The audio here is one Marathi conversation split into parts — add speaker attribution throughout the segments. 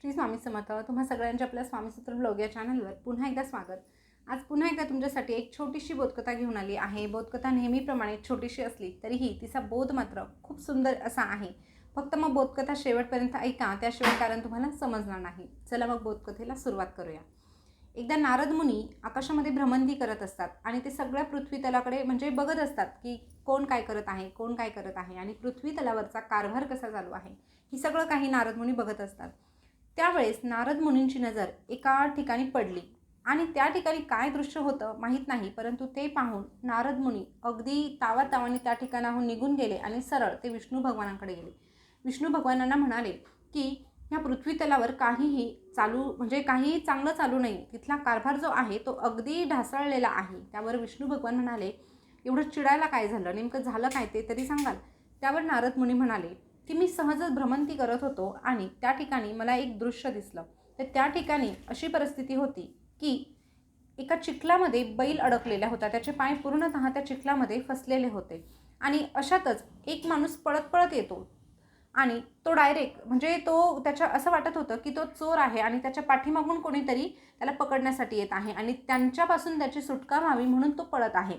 Speaker 1: श्री स्वामी समर्थ. तुम्हा सगळ्यांच्या आपल्या स्वामीसूत्र ब्लॉग या चॅनलवर पुन्हा एकदा स्वागत. आज पुन्हा एकदा तुमच्यासाठी एक छोटीशी बोधकथा घेऊन आली आहे. बोधकथा नेहमीप्रमाणे छोटीशी असली तरीही तिचा बोध मात्र खूप सुंदर असा आहे. फक्त मग बोधकथा शेवटपर्यंत ऐका, त्याशिवाय कारण तुम्हाला समजणार नाही. चला मग बोधकथेला सुरुवात करूया. एकदा नारद मुनी आकाशामध्ये भ्रमंती करत असतात आणि ते सगळ्या पृथ्वी तलाकडे म्हणजे बघत असतात की कोण काय करत आहे, कोण काय करत आहे आणि पृथ्वी तलावरचा कारभार कसा चालू आहे, ही सगळं काही नारद मुनी बघत असतात. त्यावेळेस नारद मुनींची नजर एका ठिकाणी पडली आणि त्या ठिकाणी काय दृश्य होतं माहीत नाही, परंतु ते पाहून नारद मुनी अगदी तावातावाने त्या ठिकाणाहून निघून गेले आणि सरळ ते विष्णू भगवानांकडे गेले. विष्णू भगवानांना म्हणाले की ह्या पृथ्वी तलावर काहीही काहीही चांगलं चालू नाही. तिथला कारभार जो आहे तो अगदी ढासळलेला आहे. त्यावर विष्णू भगवान म्हणाले, एवढं चिडायला काय झालं, नेमकं झालं काय ते तरी सांगाल. त्यावर नारद मुनी म्हणाले की मी सहजच भ्रमंती करत होतो आणि त्या ठिकाणी मला एक दृश्य दिसलं. तर त्या ठिकाणी अशी परिस्थिती होती की एका चिखलामध्ये बैल अडकलेला होता. त्याचे पाय पूर्णतः त्या चिखलामध्ये फसलेले होते आणि अशातच एक माणूस पळत पळत येतो आणि तो डायरेक्ट तो त्याच्या असं वाटत होतं की तो चोर आहे आणि त्याच्या पाठीमागून कोणीतरी त्याला पकडण्यासाठी येत आहे आणि त्यांच्यापासून त्याची सुटका व्हावी म्हणून तो पळत आहे.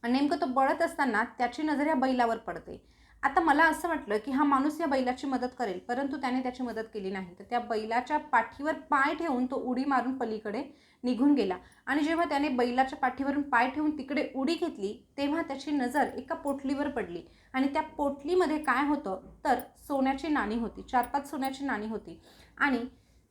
Speaker 1: आणि नेमकं तो पळत असताना त्याची नजर या बैलावर पडते. आता मला असं वाटलं की हा माणूस या बैलाची मदत करेल, परंतु त्याने त्याची मदत केली नाही. तर त्या बैलाच्या पाठीवर पाय ठेवून तो उडी मारून पलीकडे निघून गेला आणि जेव्हा त्याने बैलाच्या पाठीवरून पाय ठेवून तिकडे उडी घेतली तेव्हा त्याची नजर एका पोटलीवर पडली आणि त्या पोटलीमध्ये काय होतं तर सोन्याची नाणी होती. 4-5 सोन्याची नाणी होती. आणि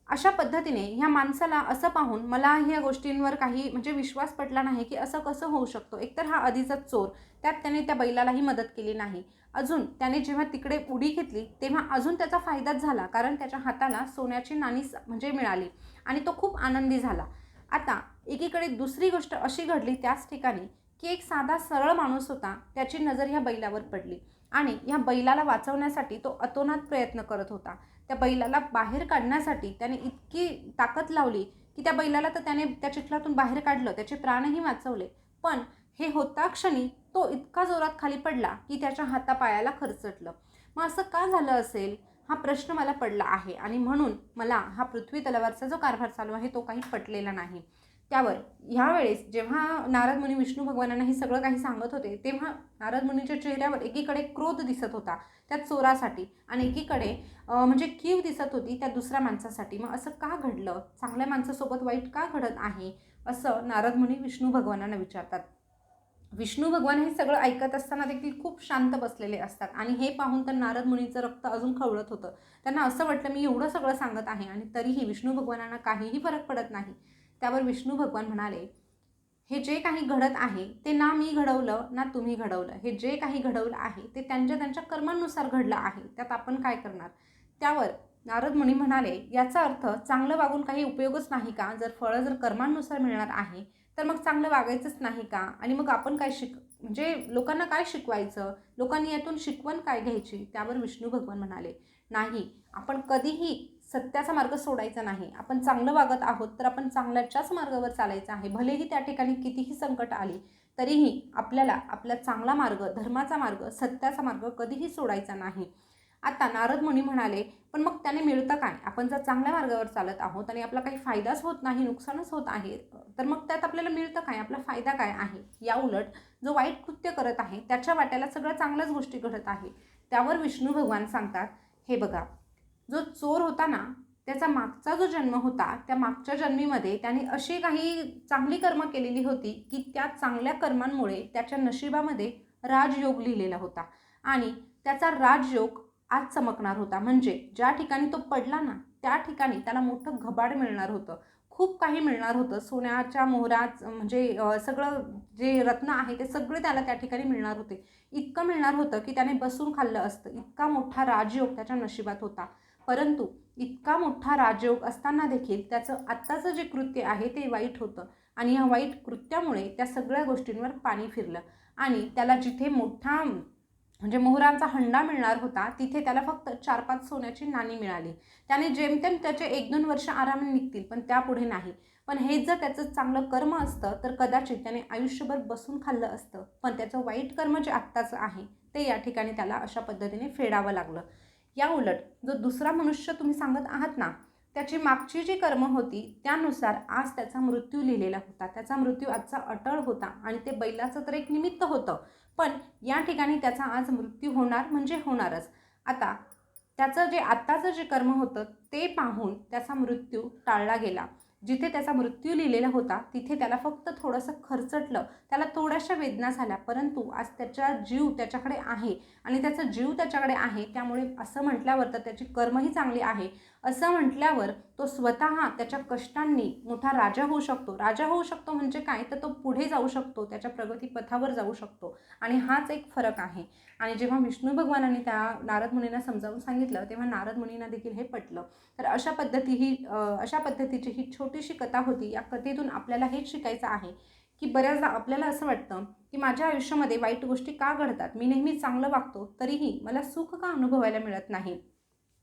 Speaker 1: अशा पद्धतीने ह्या माणसाला असं पाहून मला ह्या गोष्टींवर काही विश्वास पटला नाही की असं कसं होऊ शकतो. एकतर हा आधीचा चोर, त्यात त्याने त्या बैलालाही मदत केली नाही. अजून त्याने जेव्हा तिकडे उडी घेतली तेव्हा अजून त्याचा फायदाच झाला, कारण त्याच्या हाताला सोन्याची नाणी मिळाली आणि तो खूप आनंदी झाला. आता एकीकडे दुसरी गोष्ट अशी घडली त्याच ठिकाणी की एक साधा सरळ माणूस होता, त्याची नजर ह्या बैलावर पडली आणि ह्या बैलाला वाचवण्यासाठी तो अतोनात प्रयत्न करत होता. त्या बैलाला बाहेर काढण्यासाठी त्याने इतकी ताकद लावली की त्या बैलाला तर त्याने त्या चिखलातून बाहेर काढलं, त्याचे प्राणही वाचवले. पण हे होता क्षणी तो इतका जोरात खाली पडला की त्याच्या हातापायाला खरचटलं. मग असं का झालं असेल हा प्रश्न मला पडला आहे आणि म्हणून मला हा पृथ्वी तलावरचा जो कारभार चालू आहे तो काही पटलेला नाही. त्यावर ह्यावेळेस जेव्हा नारद मुनी विष्णू भगवानांना हे सगळं काही सांगत होते तेव्हा नारद मुनीच्या चेहऱ्यावर एकीकडे क्रोध दिसत होता त्या चोरासाठी आणि एकीकडे कीव दिसत होती त्या दुसऱ्या माणसासाठी. मग असं का घडलं, चांगल्या माणसासोबत वाईट का घडत आहे, असं नारद मुनी विष्णू भगवानांना विचारतात. विष्णू भगवान हे सगळं ऐकत असताना देखील खूप शांत बसलेले असतात आणि हे पाहून तर नारद मुनीचं रक्त अजून खवळत होतं. त्यांना असं वाटलं मी एवढं सगळं सांगत आहे आणि तरीही विष्णू भगवानांना काहीही फरक पडत नाही. त्यावर विष्णू भगवान म्हणाले, हे जे काही घडत आहे ते ना मी घडवलं ना तुम्ही घडवलं. हे जे काही घडवलं आहे ते त्यांच्या त्यांच्या कर्मांनुसार घडलं आहे, त्यात आपण काय करणार. त्यावर नारद मुनी म्हणाले, याचा अर्थ चांगलं वागून काही उपयोगच नाही का. जर जर कर्मांनुसार मिळणार आहे तर मग चांगलं वागायचंच नाही का. आणि मग आपण काय लोकांना काय शिकवायचं, लोकांनी यातून शिकवण काय घ्यायची. त्यावर विष्णू भगवान म्हणाले, नाही, आपण कधीही सत्याचा मार्ग सोडायचा नाही. आपण चांगलं वागत आहोत तर आपण चांगल्याच्याच मार्गावर चालायचं आहे. भलेही त्या ठिकाणी कितीही संकट आली तरीही आपल्याला आपला चांगला मार्ग, धर्माचा मार्ग, सत्याचा मार्ग कधीही सोडायचा नाही. आता नारद मुनी म्हणाले, पण मग त्याने मिळतं काय. आपण जर चांगल्या मार्गावर चालत आहोत आणि आपला काही फायदाच होत नाही, नुकसानच होत आहे, तर मग त्यात आपल्याला मिळतं काय, आपला फायदा काय आहे. या उलट जो वाईट कृत्य करत आहे त्याच्या वाट्याला सगळ्या चांगल्याच गोष्टी घडत आहे. त्यावर विष्णू भगवान सांगतात, हे बघा, जो चोर होता ना त्याचा मागचा जो जन्म होता त्या मागच्या जन्मीमध्ये त्याने अशी काही चांगली कर्म केलेली होती की त्या चांगल्या कर्मांमुळे त्याच्या नशिबामध्ये राजयोग लिहिलेला होता आणि त्याचा राजयोग आज चमकणार होता. म्हणजे ज्या ठिकाणी तो पडला ना त्या ठिकाणी त्याला मोठं घबाड मिळणार होतं, खूप काही मिळणार होतं. सोन्याच्या मोहरात सगळं जे रत्न आहे ते सगळे त्याला त्या ठिकाणी मिळणार होते. इतकं मिळणार होतं की त्याने बसून खाल्लं असतं. इतका मोठा राजयोग त्याच्या नशिबात होता. परंतु इतका मोठा राजयोग असताना देखील त्याचं आत्ताचं जे कृत्य आहे ते वाईट होतं आणि ह्या वाईट कृत्यामुळे त्या सगळ्या गोष्टींवर पाणी फिरलं आणि त्याला जिथे मोठा मोहरांचा हंडा मिळणार होता तिथे त्याला फक्त 4-5 सोन्याची नाणी मिळाली. त्याने जेमतेम त्याचे 1-2 वर्ष आरामाने निघतील, पण त्यापुढे नाही. पण हेच जर त्याचं चांगलं कर्म असतं तर कदाचित त्याने आयुष्यभर बसून खाल्लं असतं. पण त्याचं वाईट कर्म जे आत्ताचं आहे ते या ठिकाणी त्याला अशा पद्धतीने फेडावं लागलं. या उलट जो दुसरा मनुष्य तुम्ही सांगत आहात ना, त्याची मागची जी कर्म होती त्यानुसार आज त्याचा मृत्यू लिहिलेला होता. त्याचा मृत्यू आजचा अटळ होता आणि ते बैलाचं तर एक निमित्त होतं, पण या ठिकाणी त्याचा आज मृत्यू होणार म्हणजे होणारच. आता त्याचं जे आत्ताचं जे कर्म होतं ते पाहून त्याचा मृत्यू टाळला गेला. जिथे त्याचा मृत्यू लिहिलेला होता तिथे त्याला फक्त थोडंसं खरचटलं, त्याला थोड्याशा वेदना झाल्या, परंतु आज त्याचा जीव त्याच्याकडे आहे आणि त्याचा जीव त्याच्याकडे आहे, त्यामुळे असं म्हटल्यावर तर त्याची कर्मही चांगली आहे. असं म्हटल्यावर तो स्वतः त्याच्या कष्टांनी मोठा राजा होऊ शकतो. राजा होऊ शकतो म्हणजे काय, तर तो पुढे जाऊ शकतो, त्याच्या प्रगतीपथावर जाऊ शकतो आणि हाच एक फरक आहे. आणि जेव्हा विष्णू भगवानांनी त्या नारद मुनींना समजावून सांगितलं तेव्हा नारद मुनींना देखील हे पटलं. तर अशा पद्धतीची ही छोटीशी कथा होती. या कथेतून आपल्याला हेच शिकायचं आहे की बऱ्याचदा आपल्याला असं वाटतं की माझ्या आयुष्यामध्ये वाईट गोष्टी का घडतात, मी नेहमी चांगलं वागतो तरीही मला सुख का अनुभवायला मिळत नाही.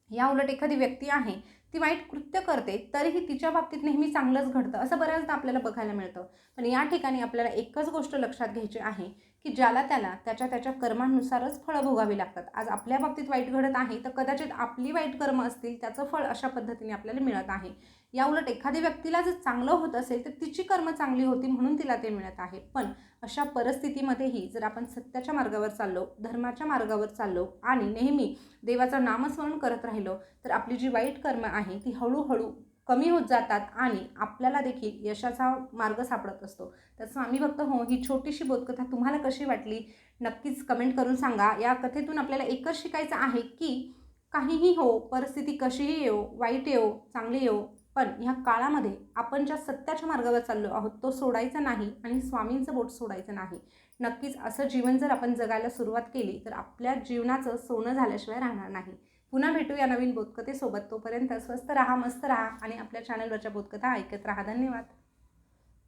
Speaker 1: या उलट एखादी व्यक्ती आहे ती वाईट कृत्य करते तरीही तिच्या बाबतीत नेहमी चांगलंच घडतं, असं बऱ्याचदा आपल्याला बघायला मिळतं. पण या ठिकाणी आपल्याला एकच गोष्ट लक्षात घ्यायची आहे की ज्याला त्याला त्याच्या त्याच्या कर्मांनुसारच फळं भोगावी लागतात. आज आपल्या बाबतीत वाईट घडत आहे तर कदाचित आपली वाईट कर्म असतील, त्याचं फळ अशा पद्धतीने आपल्याला मिळत आहे. या उलट एखाद्या व्यक्तीला जर चांगलं होत असेल तर तिची कर्म चांगली होती म्हणून तिला ते मिळत आहे. पण अशा परिस्थितीमध्येही जर आपण सत्याच्या मार्गावर चाललो, धर्माच्या मार्गावर चाललो आणि नेहमी देवाचं नामस्मरण करत राहिलो तर आपली जी वाईट कर्म आहे ती हळूहळू कमी होत जातात आणि आपल्याला देखील यशाचा मार्ग सापडत असतो. तर स्वामी भक्त हो, ही छोटीशी बोधकथा तुम्हाला कशी वाटली नक्कीच कमेंट करून सांगा. या कथेतून आपल्याला एकच शिकायचं आहे की काहीही हो, परिस्थिती कशीही येवो, वाईट येवो, चांगली येवो, पण ह्या काळामध्ये आपण ज्या सत्याच्या मार्गावर चाललो आहोत तो सोडायचा नाही आणि स्वामींचं बोट सोडायचं नाही. नक्कीच असं जीवन जर आपण जगायला सुरुवात केली तर आपल्या जीवनाचं सोनं झाल्याशिवाय राहणार नाही. पुन्हा भेटूया नवीन बोधकथेसोबत. तोपर्यंत स्वस्त राहा, मस्त राहा आणि आपल्या चॅनलवरच्या बोधकथा ऐकत राहा. धन्यवाद.